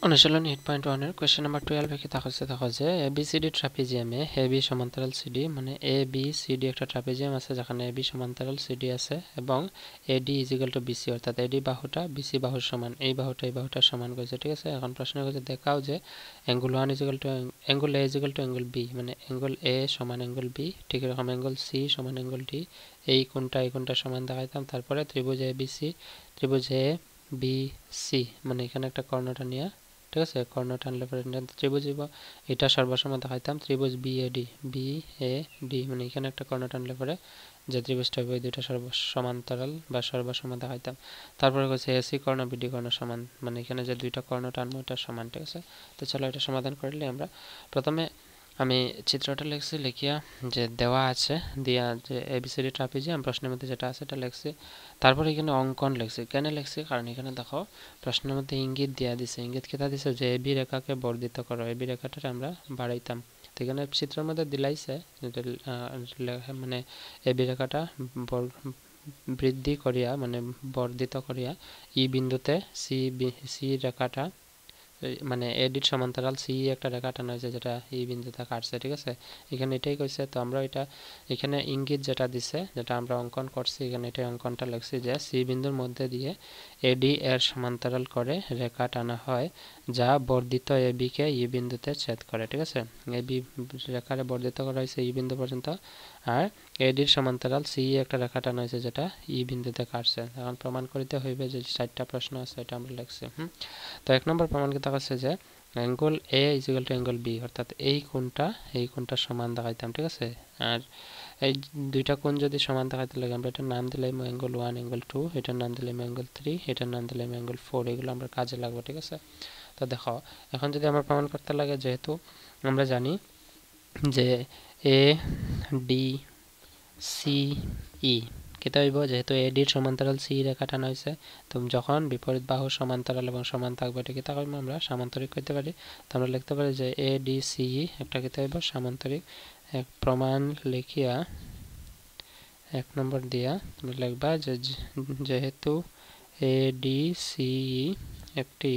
অনুশীলন 8.1 এর question number 12 কি দেখা যে এবিসিডি ট্রাপিজিয়ামে এবি সমান্তরাল সিডি মানে এ বি সিডি একটা ট্রাপিজিয়াম আছে যেখানে এবি সমান্তরাল সিডি আছে এবং এডি ইজিক্যাল টু বিসি অর্থাৎ এডি বাহুটা বিসি বাহুর সমান এই বাহুটা সমান করেছে ঠিক আছে। এখন প্রশ্ন হচ্ছে দেখাও যে angle 1 is equal to angle A is equal to angle B মানে অ্যাঙ্গেল এ সমান অ্যাঙ্গেল বি ঠিক এরকম অ্যাঙ্গেল সি সমান অ্যাঙ্গেল ডি এই কোণটা সমান দেখাইতাম। তারপরে ত্রিভুজ এ বিসি ত্রিভুজ এ বি সি মানে এখানে একটা কর্ণটা নিয়ে ঠিক আছে কর্ণ টানলে পরে ত্রিভুজ এটা সর্বসম দেখাইতাম ত্রিভুজ বি এ ডি মানে এখানে একটা কর্ণ টানলে পরে যে ত্রিভুজটা হবে ওই দুইটা সমান্তরাল বা সর্বসম দেখাইতাম। তারপরে হচ্ছে এসি কর্ণ বিডি কর্ণ সমান মানে এখানে যে দুইটা কর্ণ টানবো এটা সমান ঠিক আছে। তো চলো এটা সমাধান করলে আমরা প্রথমে আমি চিত্রটা লিখছি লিখিয়া যে দেওয়া আছে দিয়া যে এবিসিডি ট্রাপিজিয়াম প্রশ্নের মধ্যে যেটা আছে এটা লিখছি। তারপর এখানে অঙ্কন লিখছি কেন লিখছি কারণ এখানে দেখো প্রশ্নের মধ্যে ইঙ্গিত দিয়া দিছে ইঙ্গিত কেটা দিছে যে এবি রেখাকে বর্ধিত করো এবি রেখাটা আমরা বাড়াইতাম। তো এখানে চিত্রের মধ্যে দিলাইছে মানে এবি রেখাটা বৃদ্ধি করিয়া মানে বর্ধিত করিয়া ই বিন্দুতে সি রেখাটা মানে এডির সমান্তরাল সি একটা রেখা টানা হয়েছে যেটা এই বিন্দুতে কাটছে ঠিক আছে। এখানে এটাই কইছে তো আমরা এটা এখানে ইঙ্গিত যেটা দিছে যেটা আমরা অঙ্কন করছি এখানে এটাই অঙ্কনটা লিখছি যে সি বিন্দুর মধ্যে দিয়ে এডি এর সমান্তরাল করে রেখা টানা হয় যা বর্ধিত এবি কে ই বিন্দুতে ছেদ করে ঠিক আছে। এবি রেখারে বর্ধিত করা হয়েছে ই বিন্দু পর্যন্ত আর এডির সমান্তরাল সি একটা রেখা টানা হয়েছে যেটা ই বিন্দুতে কাটছে। এখন প্রমাণ করিতে হইবে যে 4টা প্রশ্ন আছে এটা আমরা লিখছি। তো 1 নম্বর প্রমাণ কি দেখাচ্ছে যে angle A is equal to angle B অর্থাৎ এই কোণটা সমান দেখাইতাম ঠিক আছে। আর এই দুইটা কোণ যদি সমান দেখাইতে লাগে আমরা এটার নাম দিলাম অ্যাঙ্গেল 1 অ্যাঙ্গেল 2 এটার নাম দিলাম অ্যাঙ্গেল 3 এটার নাম দিলাম অ্যাঙ্গেল 4 এগুলো আমরা কাজে লাগবে ঠিক আছে। তো দেখো এখন যদি আমরা প্রমাণ করতে লাগে যেহেতু আমরা জানি যে এ ডি সি ই কেটা হইব যেহেতু এডির সমান্তরাল সি রেখা টানা হয়েছে তো যখন বিপরীত বাহু সমান্তরাল এবং সমান থাকবে এটা কেটা হইব আমরা সামান্তরিক করতে পারি। তো আমরা লিখতে পারি যে এ ডি সি একটা কেটা হইব সামান্তরিক। এক প্রমাণ লিখিয়া 1 নম্বর দিয়া তুমি লিখবা যে যেহেতু এ ডি সি একটি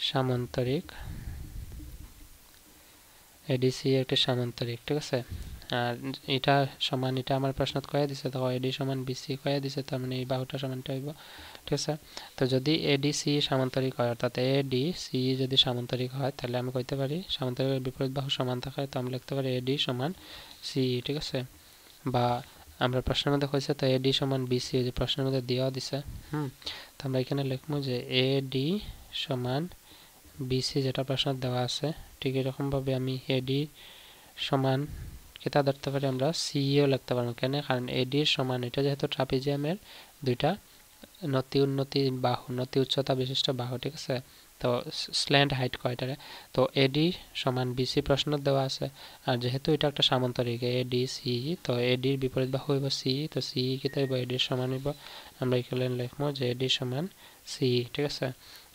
সামান্তরিক এডিসি একটি সামান্তরিক ঠিক আছে। আর এটা সমান এটা আমার প্রশ্নত কয়ে দিছে দেখো এডি সমান বিসি কয়ে দিছে তার মানে এই বাহুটা সমানটা হইব ঠিক আছে। তো যদি এডিসি সামান্তরিক হয় অর্থাৎ এডিসি যদি সামান্তরিক হয় তাহলে আমি কইতে পারি সামান্তরিকের বিপরীত বাহু সমান থাকায় তো আমি লিখতে পারি এডি সমান সি ঠিক আছে। বা আমরা প্রশ্নের মধ্যে কইছে তো এডি সমান বিসি যে প্রশ্নের মধ্যে দেওয়া দিছে তো আমরা এখানে লিখবো যে এডি সমান বিসি যেটা প্রশ্ন দেওয়া আছে ঠিক এরকমভাবে আমি এডি সমান কেটা ধরতে পারি আমরা সিও লিখতে পারবো কেন কারণ এডির সমান এটা যেহেতু ট্রাপিজিয়ামের দুইটা নতি উচ্চতা বিশিষ্ট বাহু ঠিক আছে। তো স্ল্যান্ট হাইট কয়টারে তো এডি সমান বিসি প্রশ্ন দেওয়া আছে আর যেহেতু এটা একটা সামান্তরিক এডি সি তো এডির বিপরীত বাহু হইব সি তো সি কেটা হইব এডির সমান হইব আমরা এখানে লিখবো যে এডি সমান সি ঠিক আছে।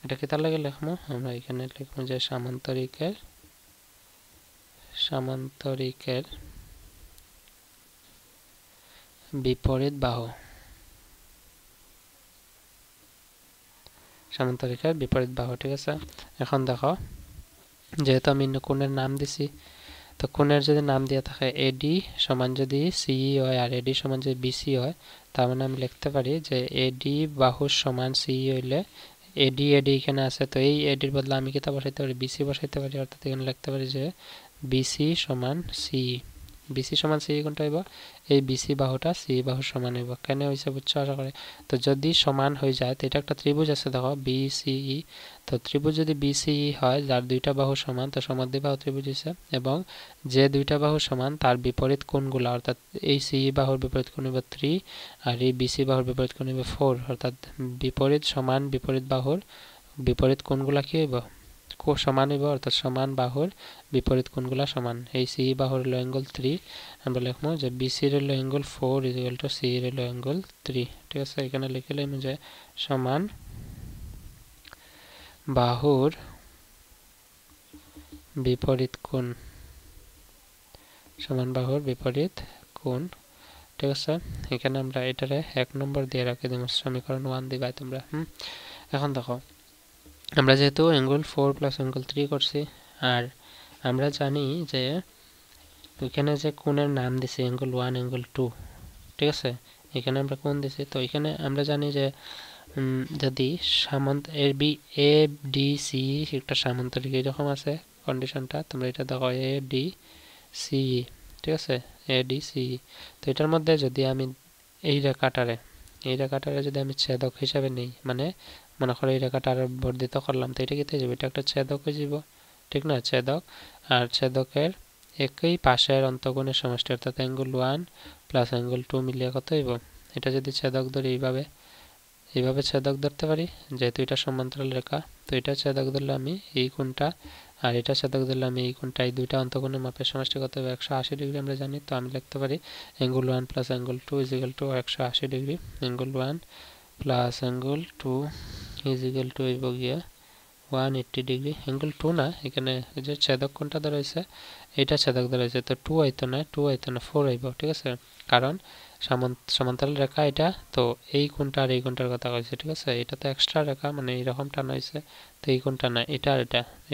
এটা কেটার লাগে লিখবো আমরা এখানে লিখবো যে সামান্তরিকের বিপরীত বাহু সামান্তরিকের বিপরীত বাহু ঠিক আছে। এখন দেখো যেহেতু আমি কোণের নাম দিছি তো কোণের যদি নাম দেওয়া থাকে এডি সমান যদি সিই হয় আর এডি সমান যদি বিসি হয় তার মানে আমি লিখতে পারি যে এডি বাহুর সমান সিই হইলে এডি এখানে আছে তো এই এডির বদলে আমি কিতা বসাইতে পারি বিসি বসাইতে পারি অর্থাৎ এখানে লিখতে পারি যে বিসি সমান সি বিসি সমান সি কোনটা হইব এই বিসি বাহুটা সি বাহুর সমান হইব কেন হইছে বুঝছো আশা করে। তো যদি সমান হয়ে যায় তো এটা একটা ত্রিভুজ আছে দেখো বিসিই তো ত্রিভুজ যদি বিসিই হয় যার দুইটা বাহু সমান তো সমদ্বিবাহু ত্রিভুজ হইছে এবং যে দুইটা বাহু সমান তার বিপরীত কোণগুলো অর্থাৎ এই সিই বাহুর বিপরীত কোণ হইব 3 আর এই বিসি বাহুর বিপরীত কোণ হইব 4 অর্থাৎ বিপরীত সমান বিপরীত বাহুর বিপরীত কোণগুলা কি হইব সমান হইব অর্থাৎ সমান বাহুর বিপরীত কোণগুলা সমান। এই সি বাহুর হলো অ্যাঙ্গেল 3 আমরা লিখবো যে বিসি হলো অ্যাঙ্গেল 4 ইকুয়াল টু সি হলো অ্যাঙ্গেল 3 ঠিক আছে। এখানে লিখে লিখলাম যে সমান বাহুর বিপরীত কোণ ঠিক আছে। এখানে আমরা এটারে 1 নম্বর দিয়ে রাখি দিব সমীকরণ 1 দিবাই তোমরা এখন দেখো আমরা যেহেতু অ্যাঙ্গেল 4 প্লাস অ্যাঙ্গেল 3 করছি, আর আমরা জানি যে এখানে যে কোণের নাম দিছি অ্যাঙ্গেল 1 অ্যাঙ্গেল 2, ঠিক আছে, এখানে আমরা কোণ দিছি। তো এখানে আমরা জানি যে যদি এ ডি সি একটা সামান্তরিক এরকম আছে কন্ডিশনটা, তোমরা এটা দেখো এ ডি সি, ঠিক আছে, এ ডি সি। তো এটার মধ্যে যদি আমি এই রেখাটারে যদি আমি ছেদক হিসাবে নেই, মানে মনে করো এই রেখাটার বর্ধিত করলাম, তো এটা কি হয়ে যাবে, এটা একটা ছেদক হয়ে যাব, ঠিক না, ছেদক। আর ছেদকের একই পাশের অন্তঃকোণের সমষ্টি, অর্থাৎ অ্যাঙ্গেল 1 প্লাস অ্যাঙ্গেল 2 মিলিয়ে কত হইব। এটা যদি ছেদক ধরি এইভাবে ছেদক ধরতে পারি, যেহেতু এটা সমান্তরাল রেখা, তো এটা ছেদক ধরলে আমি এই কোণটা, আর এটা ছেদক ধরলে আমি এই কোণটা, এই দুইটা অন্তঃকোণের মাপের সমষ্টি কত হবে, 180 ডিগ্রি আমরা জানি। তো আমি লিখতে পারি angle 1 plus angle 2 is equal two 180 degree. Angle 1 plus angle 2 is equal two হইব গিয়া 180 ডিগ্রি। অ্যাঙ্গেল 2 না, এখানে যে ছেদক কোণটা ধরা হয়েছে এটা ছেদক ধরা হয়েছে, তো 2 আইতো না 4 আইব, ঠিক আছে, কারণ সমান্তরাল রেখা এটা, তো এই কোণটা আর এই কোণটার কথা কইছে, ঠিক আছে, এটা তো এক্সট্রা রেখা, মানে এইরকম টানা হয়েছে, তো এই কোণটা না, এটা আর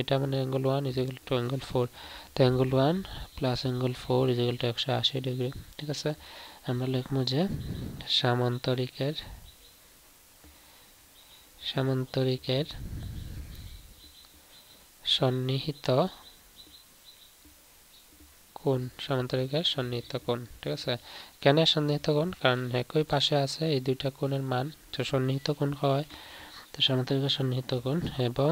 এটা মানে angle 1 is equal to angle 4। তো angle 1 plus angle 4 is equal two 180 degree, ঠিক আছে। আমরা লিখবো যে সামান্তরিকের সন্নিহিত কোণ, সামান্তরিকের সন্নিহিত কোণ, ঠিক আছে। কেন সন্নিহিত কোণ, কারণ একই পাশে আছে এই দুইটা কোণের মান, তো সন্নিহিত কোণ হয়, তো সামান্তরিকের সন্নিহিত কোণ। এবং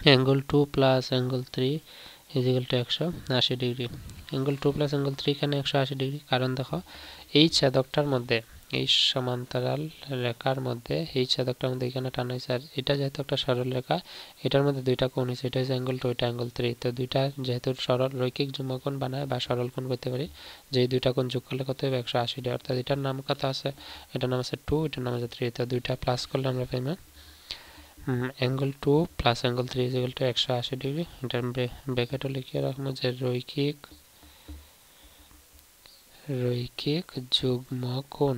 angle 2 plus angle 3 is equal two 180 degree. Angle 2 plus angle 3 কেন 180 ডিগ্রি, কারণ দেখো এই ছেদকটার মধ্যে, এই সমান্তরাল রেখার মধ্যে এই ছেদকটার মধ্যে এখানে টানা হয়েছে, আর এটা যেহেতু একটা সরল রেখা, এটার মধ্যে দুইটা কোণ হয়েছে, এটা হচ্ছে অ্যাঙ্গেল 2, এটা অ্যাঙ্গেল 3। তো দুইটা যেহেতু সরল রৈখিক যুগ্মকোণ বানায় বা সরল কোণ করতে পারি, যে এই দুইটা কোণ যোগ করলে কত হবে 180 ডিগ্রি, অর্থাৎ এটার নাম কত আছে, এটার নাম আছে 2, এটার নাম আছে 3, তো দুইটা প্লাস করলে আমরা পাইব angle 2 plus angle 3 is equal two 180 degree. এটার ব্র্যাকেটও লিখিয়ে রাখবো যে রৈখিক যুগ্মকোণ,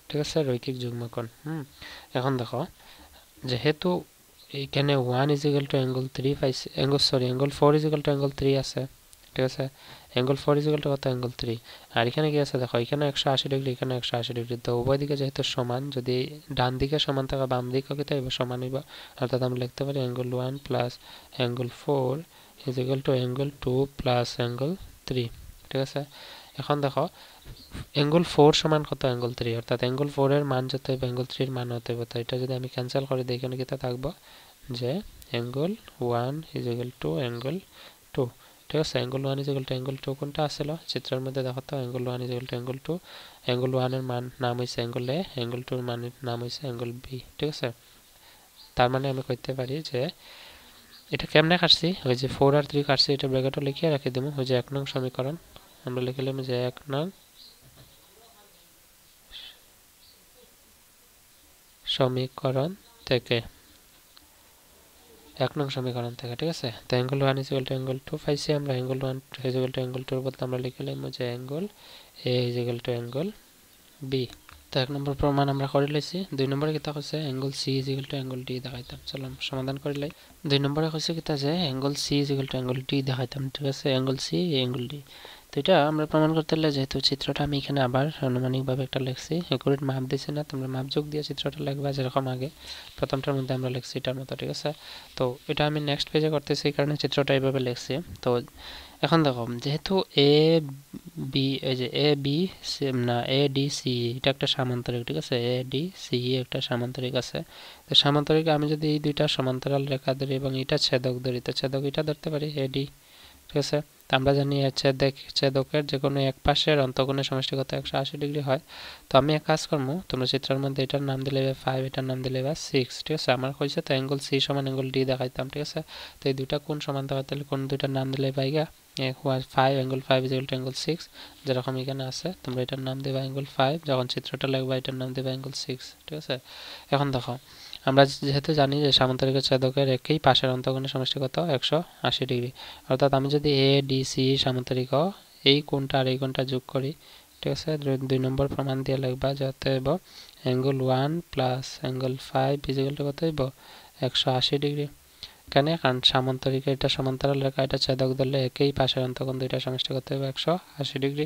ঠিক আছে, রৈখিক যুগ্মকোণ। এখন দেখো যেহেতু এইখানে 1 ইজ ইকুয়াল টু অ্যাঙ্গেল 3 পাইছে, angle 4 is equal to angle 3 আছে, ঠিক আছে, অ্যাঙ্গেল 4 ইজ ইকুয়াল টু কত, অ্যাঙ্গেল 3। আর এখানে কি আছে দেখো, এখানে 180 ডিগ্রি, এখানে 180 ডিগ্রি, তো উভয় দিকে যেহেতু সমান, যদি ডান দিকে সমান থাকে বাম দিকেও কি থাকবে, সমান হইব, অর্থাৎ আমরা লিখতে পারি angle 1 plus angle 4 is equal to angle 2 plus angle 3, ঠিক আছে। এখন দেখো অ্যাঙ্গেল 4 সমান কত, অ্যাঙ্গেল 3, অর্থাৎ অ্যাঙ্গেল 4 এর মান যত হবে অ্যাঙ্গেল 3 এর মান হতে হবে। তো এটা যদি আমি ক্যান্সেল করে দিই, এখানে কি থাকবো যে angle 1 is equal to angle 2, ঠিক আছে। Angle 1 is equal to angle 2 কোনটা আসছিল চিত্রের মধ্যে দেখো, তো angle 1 is equal to angle 2, angle 1 এর মান নাম হইছে অ্যাঙ্গেল এ, অ্যাঙ্গেল 2 এর মানের নাম হইছে অ্যাঙ্গেল বি, ঠিক আছে। তার মানে আমি কইতে পারি যে এটা কেমনে কাটছি, ওই যে 4 আর 3 কাটছি, এটা ব্র্যাকেটে লিখিয়ে রাখি দেবো, ওই যে 1 নং সমীকরণ আমরা লিখলাম যে 1 নং সমীকরণ থেকে, 1 নং সমীকরণ থেকে, ঠিক আছে। তো angle 1 is equal to angle 2 পাইছি আমরা, angle 1 is equal to angle 2 এর বদলে আমরা লিখলাম যে angle A is equal to angle B. তো 1 নম্বর প্রমাণ আমরা করে লইছি। 2 নম্বরে কিতা কইছে angle C is equal to angle D দেখাইতাম, চলো সমাধান করে লাই। 2 নম্বরে কইছে কিতা যে angle C is equal to angle D দেখাইতাম, ঠিক আছে, অ্যাঙ্গেল সি অ্যাঙ্গেল ডি। তো এটা আমরা প্রমাণ করতে হলে যেহেতু চিত্রটা আমি এখানে আবার আনুমানিকভাবে একটা লিখছি, একুরেট মাপ দিছি না, তোমরা মাপ যোগ দিয়ে চিত্রটা লিখবা যেরকম আগে প্রথমটার মধ্যে আমরা লিখছি এটার মতো, ঠিক আছে। তো এটা আমি নেক্সট পেজে করতেছি, এই কারণে চিত্রটা এইভাবে লিখছি। তো এখন দেখো যেহেতু এ বি, এই যে এ বি না এ ডি সি এটা একটা সামান্তরিক, ঠিক আছে, এ ডি সি একটা সামান্তরিক আছে। তো সামান্তরিক আমি যদি এই দুইটা সমান্তরাল রেখা ধরি এবং এটা ছেদক ধরি, তো ছেদক এটা ধরতে পারি এ ডি, ঠিক আছে। তো আমরা জানি ছেদকের যে কোনো এক পাশের অন্তঃকোণের সমষ্টি কত 180 ডিগ্রি হয়। তো আমি এক কাজ করবো, তোমরা চিত্রের মধ্যে এটার নাম দিলে 5, এটার নাম দিলে 6, ঠিক আছে। আমার কইছে তো অ্যাঙ্গেল সি সমান অ্যাঙ্গেল ডি দেখাইতাম, ঠিক আছে। তো এই দুইটা কোণ সমান দেখাতে হলে কোন দুইটার নাম দিলে পাইগা 5, angle 5 is equal to angle 6, যেরকম এখানে আছে। তোমরা এটার নাম দেবা অ্যাঙ্গেল 5, যখন চিত্রটা লিখবা এটার নাম দেবা অ্যাঙ্গেল 6, ঠিক আছে। এখন দেখো আমরা যেহেতু জানি যে সামান্তরিক ছেদকের একই পাশের অন্তঃকোণের সমষ্টি কত 180 ডিগ্রি, অর্থাৎ আমি যদি এ ডি সি সামান্তরিক এই কোণটা আর এই কোণটা যোগ করি, ঠিক আছে 2 নম্বর প্রমাণ দিয়ে লিখবা যাতে হইব angle 1 plus angle 5 equal to কত হইব 180 ডিগ্রি কেন কারণ সামান্তরিক এটা সমান্তরাল রেখা এটা ছেদক ধরলে একই পাশের অন্তকোণ দুইটা সমষ্টি করতে হবে 180 ডিগ্রি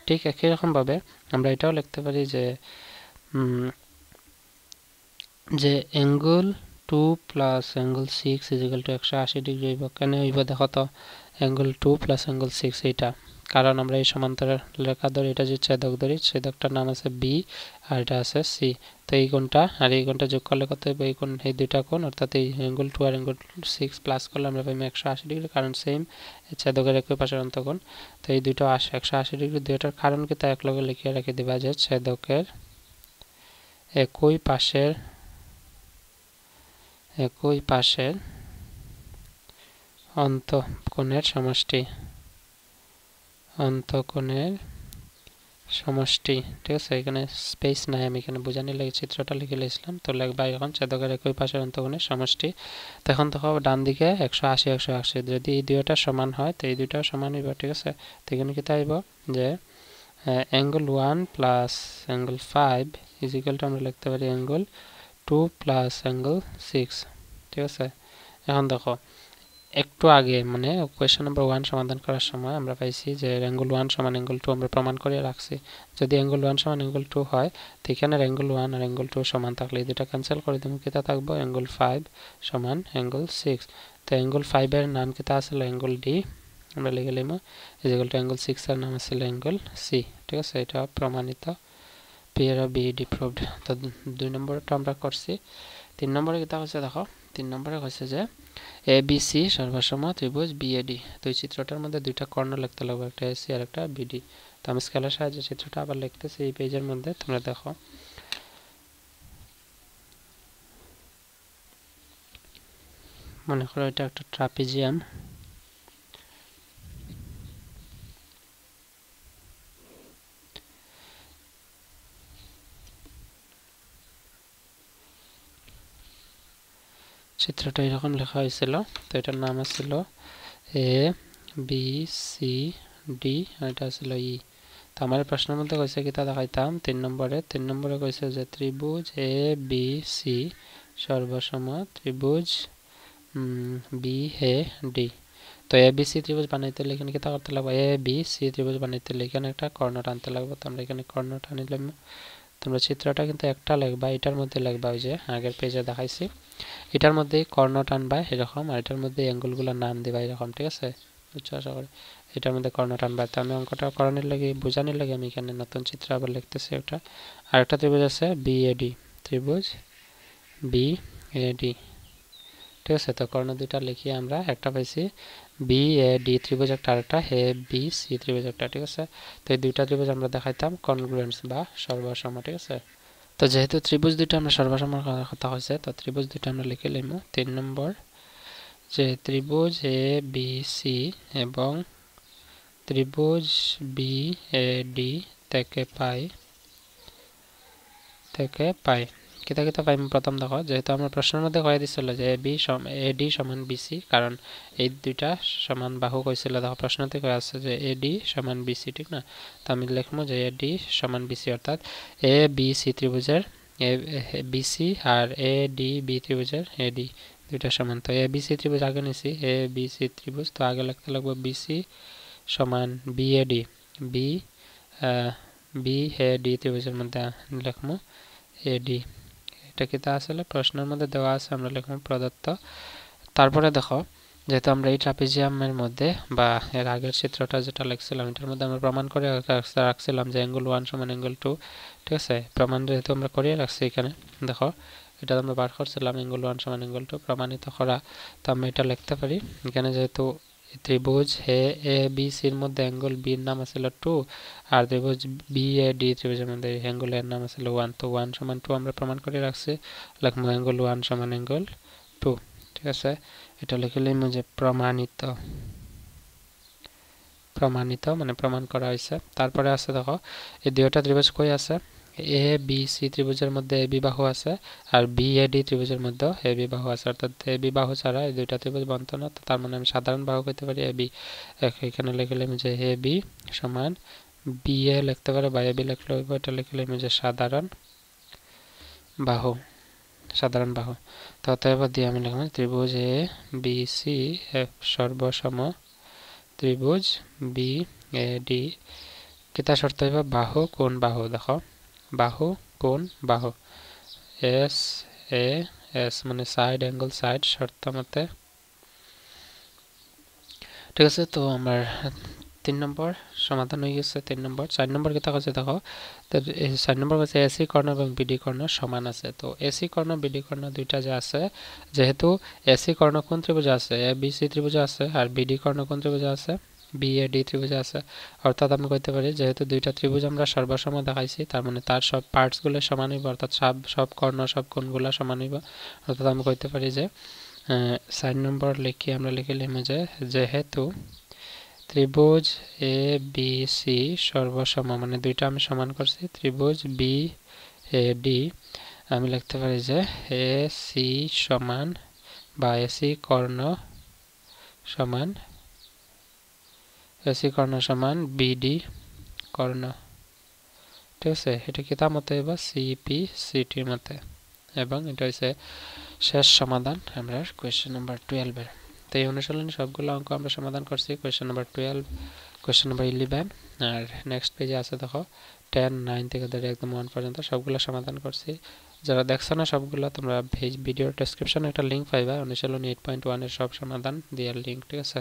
ঠিক একই রকম ভাবে আমরা এটাও লিখতে পারি যে angle 2 plus angle 6 equal to 180 degree হইব কেন হইব দেখো তো অ্যাঙ্গেল 2 প্লাস অ্যাঙ্গেল 6 এটা কারণ আমরা এই সমান্তরাল রেখা ধরে এটা যে ছেদক ধরি ছেদকটার নাম আছে বি আর এটা আছে সি তো এই কোণটা আর এই কোণটা যোগ করলে কত হবে এই কোণ এই দুইটা কোণ অর্থাৎ এই অ্যাঙ্গেল 2 আর অ্যাঙ্গেল 6 প্লাস করলে আমরা পাই 180 ডিগ্রি কারণ সেম ছেদকের একই পাশের অন্তকোণ তো এই দুটো 180 ডিগ্রি দুইটার কারণ কি তা একলগে লিখে রেখে দিবা যে ছেদকের একই পাশের অন্তকোণের সমষ্টি ঠিক আছে এখানে স্পেস নাই আমি এখানে বোঝানি লাগে চিত্রটা লিখে লিখলাম তো লিখবা এখন ছেদকের একই পাশের অন্তকোণের সমষ্টি তো এখন দেখো ডান দিকে 180 180 যদি এই দুইটা সমান হয় তো এই দুইটাও সমান হইব ঠিক আছে তো এখানে কি তাইব যে angle 1 plus angle 5 is equal two আমরা লিখতে পারি অ্যাঙ্গেল 2 প্লাস অ্যাঙ্গেল 6 ঠিক আছে এখন দেখো একটু আগে মানে কোয়েশ্চন নাম্বার 1 সমাধান করার সময় আমরা পাইছি যে অ্যাঙ্গেল 1 সমান অ্যাঙ্গেল 2 আমরা প্রমাণ করে রাখছি যদি অ্যাঙ্গেল 1 সমান অ্যাঙ্গেল 2 হয় তো এখানে অ্যাঙ্গেল 1 আর অ্যাঙ্গেল 2 সমান থাকলে এই দুটো ক্যান্সেল করে দিমু কিটা থাকবো অ্যাঙ্গেল 5 সমান অ্যাঙ্গেল 6 তো অ্যাঙ্গেল 5 এর নাম কিটা আছিল অ্যাঙ্গেল ডি আমরা লিখে লিমু ইজ ইকুয়াল টু অ্যাঙ্গেল 6 এর নাম আছিল অ্যাঙ্গেল সি ঠিক আছে এটা প্রমাণিত পিয়ার অফ বিডি প্রুভড তো 2 নম্বরটা আমরা করছি 3 নম্বরে কিটা হচ্ছে দেখো 3 নম্বরে হচ্ছে যে এবিসি সর্বসম ত্রিভুজ বিএডি তো এই চিত্রটার মধ্যে দুইটা কর্ণ লিখতে লাগবে একটা এসি আর একটা বিডি তো আমি স্কেলের সাহায্যে চিত্রটা আবার লিখতেছি এই পেজের মধ্যে তোমরা দেখো মনে করো এটা একটা ট্রাপিজিয়াম চিত্রটা এরকম লেখা হয়েছিল তো এটার নাম ছিল এ বি সি ডি আর এটা ছিল ই তো আমার প্রশ্নের মধ্যে কইছে কি তা দেখাইতাম 3 নম্বরে কইছে যে ত্রিভুজ এ বি সি সর্বসম ত্রিভুজ বি এ ডি তো এ বি সি ত্রিভুজ বানাইতে হলে এখানে কিতা করতে লাগবে এ বি সি ত্রিভুজ বানাইতে হলে এখানে একটা কর্ণ টানতে লাগবে তো আমরা এখানে কর্ণ টানিলাম তোমরা চিত্রটা কিন্তু একটা লিখবা এটার মধ্যে লিখবা ওই যে আগের পেজে দেখাইছি এটার মধ্যে কর্ণ টানবা এরকম আর এটার মধ্যে অ্যাঙ্গেলগুলোর নাম দিবা এরকম ঠিক আছে বুঝছো আশা করি এটার মধ্যে কর্ণ টানবা তো আমি অঙ্কটা করানোর লাগে বোঝানোর লাগে আমি এখানে নতুন চিত্র আবার লিখতেছি একটা আরেকটা ত্রিভুজ আছে বিএডি ত্রিভুজ বিএডি ঠিক আছে তো কর্ণ দুইটা লিখি আমরা একটা পাইছি বিএডি ত্রিভুজ একটা আরেকটা এ বি সি ত্রিভুজ একটা ঠিক আছে তো এই দুইটা ত্রিভুজ আমরা দেখাইতাম কনগ্রুয়েন্স বা সর্বসম ঠিক আছে তো যেহেতু ত্রিভুজ দুইটা আমরা সর্বসম কথা হয়েছে তো ত্রিভুজ দুইটা আমরা লিখে লিম 3 নম্বর যে ত্রিভুজ এ বি সি এবং ত্রিভুজ বি এ ডি থেকে পাই কিতা কিতা পাই প্রথম দেখো যেহেতু আমরা প্রশ্নের মধ্যে কয়ে দিছিল যে এ ডি সমান বিসি কারণ এই দুইটা সমান বাহু কইছিল দেখো প্রশ্নতে কয়ে আছে যে এ ডি সমান বিসি ঠিক না তো আমি লিখবো যে এ ডি সমান বিসি অর্থাৎ এ বি সি ত্রিভুজের বিসি আর এ ডি বি ত্রিভুজের এ ডি দুইটা সমান তো এ বি সি ত্রিভুজ আগে নিছি এ বি সি ত্রিভুজ তো আগে লিখতে লাগবে বিসি সমান B A D B A D ত্রিভুজের মধ্যে লিখবো এডি এটা কিতা আসলে প্রশ্নের মধ্যে দেওয়া আছে আমরা লিখব প্রদত্ত তারপরে দেখো যেহেতু আমরা এই ট্রাপিজিয়ামের মধ্যে বা এর আগের চিত্রটা যেটা লিখছিলাম এটার মধ্যে আমরা প্রমাণ করে রাখছিলাম যে অ্যাঙ্গেল 1 সমান অ্যাঙ্গেল 2 ঠিক আছে প্রমাণ যেহেতু আমরা করিয়ে রাখছি এখানে দেখো এটা আমরা বার করছিলাম অ্যাঙ্গেল 1 সমান অ্যাঙ্গেল 2 প্রমাণিত করা তো আমরা এটা লিখতে পারি এখানে যেহেতু ত্রিভুজ এ বি সি এর মধ্যে অ্যাঙ্গেল বি এর নাম ছিল 2 আর ত্রিভুজ বি এ ডি ত্রিভুজের মধ্যে অ্যাঙ্গেল এর নাম ছিল 1 তো 1 সমান 2 আমরা প্রমাণ করে রাখছি লিখবো অ্যাঙ্গেল 1 সমান অ্যাঙ্গেল 2 ঠিক আছে এটা লিখে লিখব যে প্রমাণিত মানে প্রমাণ করা হয়েছে তারপরে আছে দেখো এই দুইটা ত্রিভুজ কই আছে এ বি সি ত্রিভুজের মধ্যে এ বি বাহু আছে আর বি এ ডি ত্রিভুজের মধ্যে এ বি বাহু আছে অর্থাৎ এ বি বাহু ছাড়া এই দুইটা ত্রিভুজ বন্ধ না তো তার মানে আমি সাধারণ বাহু কইতে পারি এ বি এখানে লিখলাম যে এ বি সমান বি এ লিখতে পারে বা এ বি লিখলে হইব এটা লিখলে যে সাধারণ বাহু তো অতএব দিয়ে আমি লিখলাম ত্রিভুজ এ বি সি এফ সর্বসম ত্রিভুজ বি এ ডি কিতা শর্ত হইব বাহু কোণ বাহু দেখো বাহু কোণ বাহু এস এ এস মানে সাইড অ্যাঙ্গেল সাইড শর্ত মতে ঠিক আছে তো আমার 3 নম্বর সমাধান হয়ে গেছে 3 নম্বর 4 নম্বর কিতা কইছে দেখো তো 4 নম্বর কইছে এসি কর্ণ এবং বিডি কর্ণ সমান আছে তো এসি কর্ণ বিডি কর্ণ দুইটা যে আছে যেহেতু এসি কর্ণ কোন ত্রিভুজ আছে এ বি সি ত্রিভুজ আছে আর বিডি কর্ণ কোন ত্রিভুজ আছে বি এ ডি ত্রিভুজ আছে অর্থাৎ আমি কইতে পারি যেহেতু দুইটা ত্রিভুজ আমরা সর্বসম দেখাইছি তার মানে তার সব পার্টস গুলো সমান হইব অর্থাৎ সব কর্ণ সব কোণগুলো সমান হইব অর্থাৎ আমি কইতে পারি যে 4 নম্বর লিখি আমরা লিখলাম যে যেহেতু ত্রিভুজ এ বি সি সর্বসম মানে দুইটা আমি সমান করছি ত্রিভুজ বি এ ডি আমি লিখতে পারি যে এ সি সমান বা এসি কর্ণ সমান বিডি কর্ণ ঠিক আছে এটা কি তার মতে বা সিপি সিটির মতে এবং এটা হচ্ছে শেষ সমাধান আমরা কোয়েশ্চেন নাম্বার 12 এর তো এই অনুশীলনী সবগুলো অঙ্ক আমরা সমাধান করছি কোয়েশ্চেন নাম্বার 12 কোয়েশ্চেন নাম্বার 11 আর নেক্সট পেজে আছে দেখো 10 9 থেকে ধরে একদম 1 পর্যন্ত সবগুলো সমাধান করছি যারা দেখছ না সবগুলো তোমরা ভিডিওর ডেসক্রিপশনে একটা লিংক পাইবা অনুশীলনী 8.1 এর সব সমাধান দেওয়ার লিংক ঠিক আছে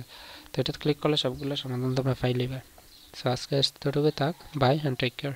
তো এটা ক্লিক করলে সবগুলো সমাধান তোমরা পাই লিবা সো আজকে এতটুকুই থাক বাই এন্ড টেক কেয়ার